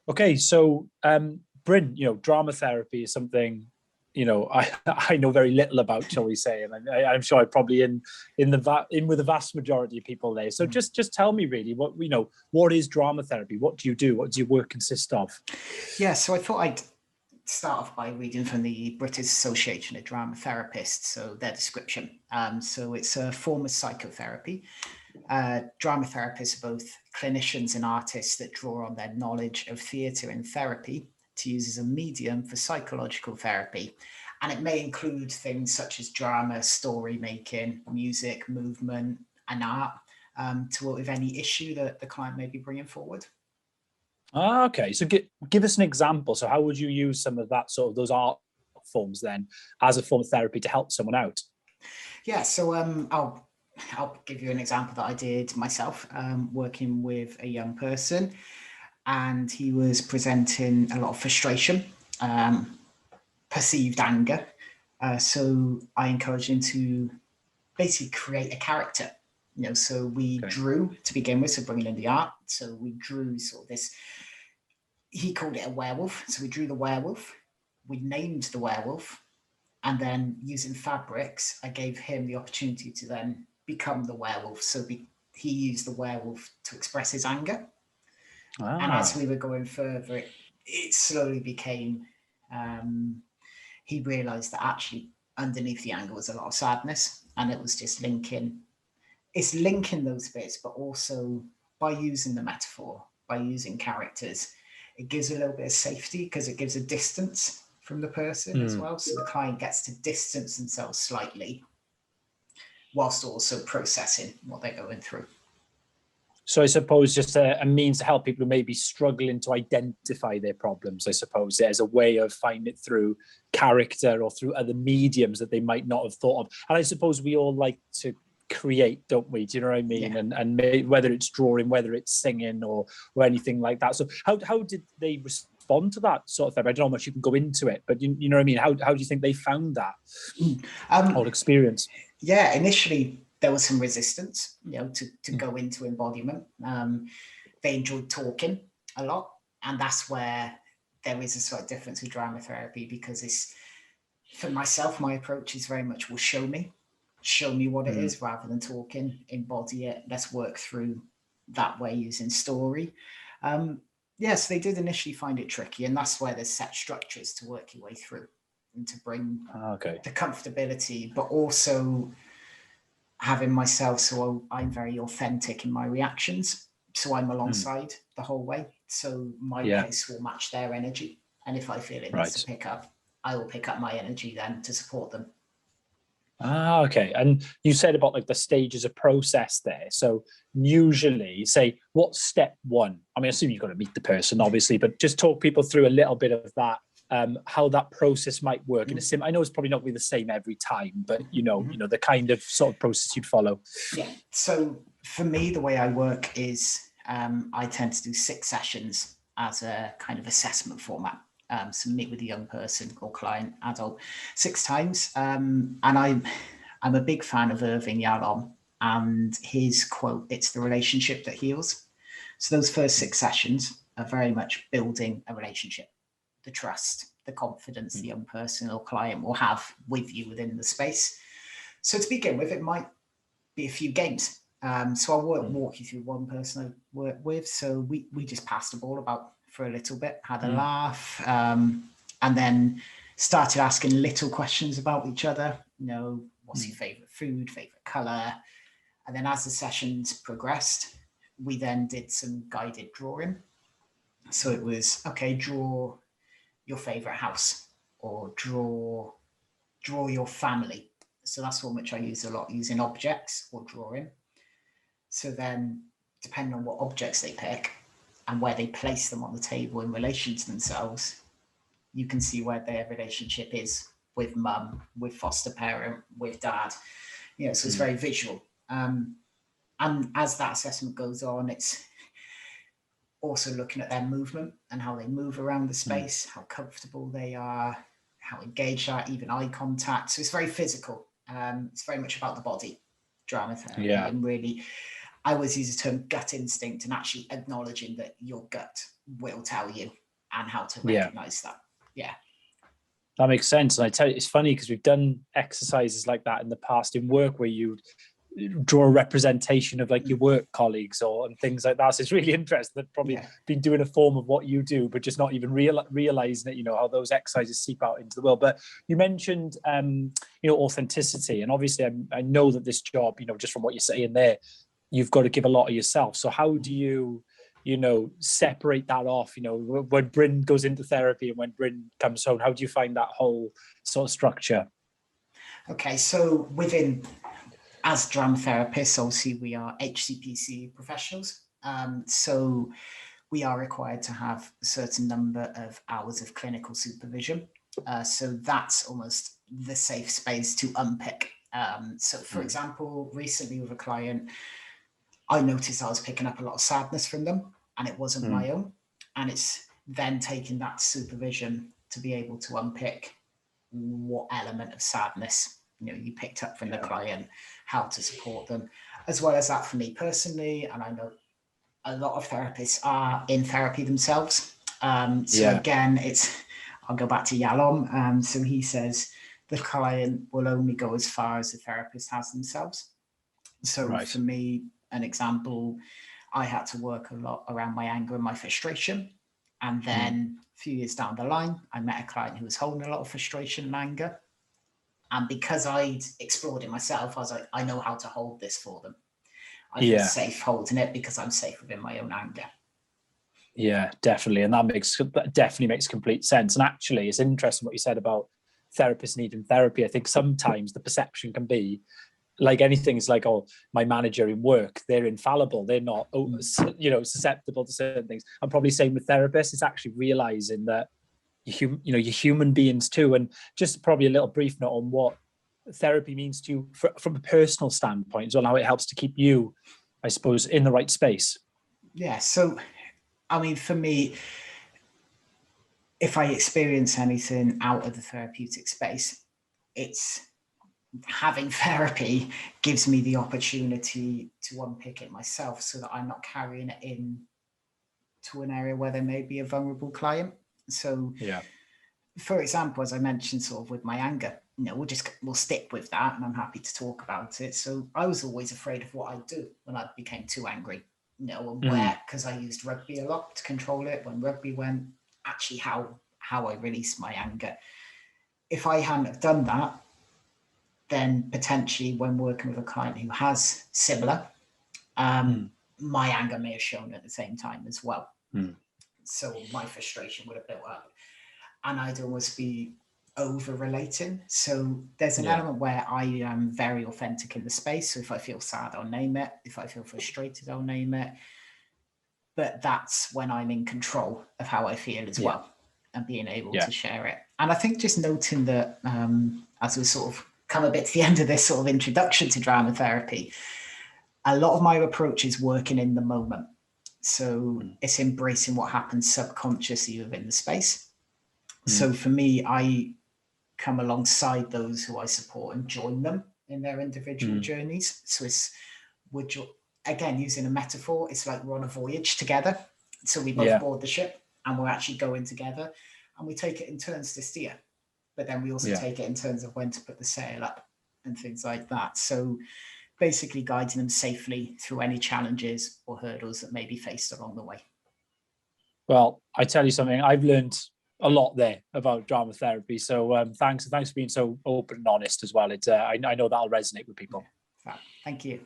Okay, so Bryn, drama therapy is something I know very little about, shall we say, and I'm sure I'm probably in with the vast majority of people there. So just tell me really what is drama therapy? What do you do? What does your work consist of? Yeah, so I thought I'd start off by reading from the British Association of Drama Therapists, so their description. So it's a form of psychotherapy. Drama therapists are both clinicians and artists that draw on their knowledge of theatre and therapy to use as a medium for psychological therapy. And it may include things such as drama, story making, music, movement, and art to work with any issue that the client may be bringing forward. Okay, so give us an example. So how would you use some of that sort of those art forms then as a form of therapy to help someone out? Yeah, so I'll give you an example that I did myself, working with a young person, and he was presenting a lot of frustration, perceived anger. So I encouraged him to basically create a character. So we drew to begin with, so bringing in the art. So we drew sort of this, he called it a werewolf. So we drew the werewolf, we named the werewolf, and then using fabrics, I gave him the opportunity to then become the werewolf. So he used the werewolf to express his anger. And as we were going further, it slowly became, he realized that actually underneath the anger was a lot of sadness, and it was just linking those bits, but also by using the metaphor, by using characters, it gives a little bit of safety because it gives a distance from the person as well. So the client gets to distance themselves slightly whilst also processing what they're going through. So I suppose just a means to help people who may be struggling to identify their problems, I suppose, there's a way of finding it through character or through other mediums that they might not have thought of. And I suppose we all like to create, don't we? Do you know what I mean? Yeah. And whether it's drawing, whether it's singing or anything like that. So how did they respond to that sort of thing? I don't know how much you can go into it, but you know what I mean? How do you think they found that whole experience? Yeah, initially there was some resistance, to go into embodiment. They enjoyed talking a lot, and that's where there is a slight difference with drama therapy, because for myself, my approach is very much, well, show me what it is rather than talking, embody it. Let's work through that way using story. Yes, they did initially find it tricky, and that's where there's set structures to work your way through and to bring the comfortability, but also having myself, so I'm very authentic in my reactions. So I'm alongside the whole way. So my pace will match their energy. And if I feel it needs to pick up, I will pick up my energy then to support them. Okay. And you said about like the stages of process there. So usually say, what's step one? I mean, I assume you've got to meet the person, obviously, but just talk people through a little bit of that, how that process might work. In I know it's probably not going to be the same every time, but you know, the kind of sort of process you'd follow. Yeah. So for me, the way I work is I tend to do 6 sessions as a kind of assessment format. So meet with a young person or client, adult, 6 times. And I'm a big fan of Irving Yalom and his quote, "It's the relationship that heals." So those first 6 sessions are very much building a relationship, the trust, the confidence the young person or client will have with you within the space. So to begin with, it might be a few games. So I'll walk you through one person I work with. So we just passed the ball about for a little bit, had a laugh, and then started asking little questions about each other. What's your favorite food, favorite color? And then as the sessions progressed, we then did some guided drawing. So it was, okay, draw your favorite house or draw your family. So that's one which I use a lot, using objects or drawing. So then, depending on what objects they pick and where they place them on the table in relation to themselves, you can see where their relationship is with mum, with foster parent, with dad. So it's very visual. And as that assessment goes on, it's also looking at their movement and how they move around the space, how comfortable they are, how engaged they are, even eye contact. So it's very physical. It's very much about the body, drama therapy, and really I always use the term gut instinct, and actually acknowledging that your gut will tell you and how to recognize that. Yeah. That makes sense. And I tell you, it's funny because we've done exercises like that in the past in work where you draw a representation of like your work colleagues and things like that. So it's really interesting. They've probably been doing a form of what you do, but just not even realizing it, how those exercises seep out into the world. But you mentioned, authenticity. And obviously I know that this job, just from what you're saying there, you've got to give a lot of yourself. So how do you, separate that off, when Bryn goes into therapy and when Bryn comes home, how do you find that whole sort of structure? Okay, so as drama therapists, obviously we are HCPC professionals. So we are required to have a certain number of hours of clinical supervision. So that's almost the safe space to unpick. So for example, recently with a client, I noticed I was picking up a lot of sadness from them, and it wasn't my own. And it's then taking that supervision to be able to unpick what element of sadness you picked up from the client, how to support them, as well as that for me personally. And I know a lot of therapists are in therapy themselves. Again, I'll go back to Yalom. So he says the client will only go as far as the therapist has themselves. So for me, an example, I had to work a lot around my anger and my frustration. And then a few years down the line, I met a client who was holding a lot of frustration and anger. And because I'd explored it myself, I was like, I know how to hold this for them. I feel safe holding it because I'm safe within my own anger. Yeah, definitely. And that definitely makes complete sense. And actually, it's interesting what you said about therapists needing therapy. I think sometimes the perception can be like anything. It's like, oh, my manager in work, they're infallible. They're not, susceptible to certain things. I'm probably saying with therapists, it's actually realizing that you're human beings too. And just probably a little brief note on what therapy means to you from a personal standpoint as well, how it helps to keep you, I suppose, in the right space. Yeah. So, I mean, for me, if I experience anything out of the therapeutic space, it's having therapy gives me the opportunity to unpick it myself so that I'm not carrying it in to an area where there may be a vulnerable client. So, for example, as I mentioned, sort of with my anger, we'll stick with that, and I'm happy to talk about it. So I was always afraid of what I'd do when I became too angry, because I used rugby a lot to control it. When rugby went, actually how I released my anger. If I hadn't have done that, then potentially when working with a client who has similar, my anger may have shown at the same time as well. So my frustration would have built up, and I'd almost be over relating. So there's an element where I am very authentic in the space. So if I feel sad, I'll name it. If I feel frustrated, I'll name it. But that's when I'm in control of how I feel as well, and being able to share it. And I think just noting that as we sort of come a bit to the end of this sort of introduction to drama therapy, a lot of my approach is working in the moment. So it's embracing what happens subconsciously within the space. So for me, I come alongside those who I support and join them in their individual journeys. So again, using a metaphor, it's like we're on a voyage together. So we both board the ship and we're actually going together, and we take it in turns to steer. But then we also take it in terms of when to put the sail up and things like that. So basically guiding them safely through any challenges or hurdles that may be faced along the way. Well, I tell you something, I've learned a lot there about drama therapy. So thanks for being so open and honest as well. I know that'll resonate with people. Thank you.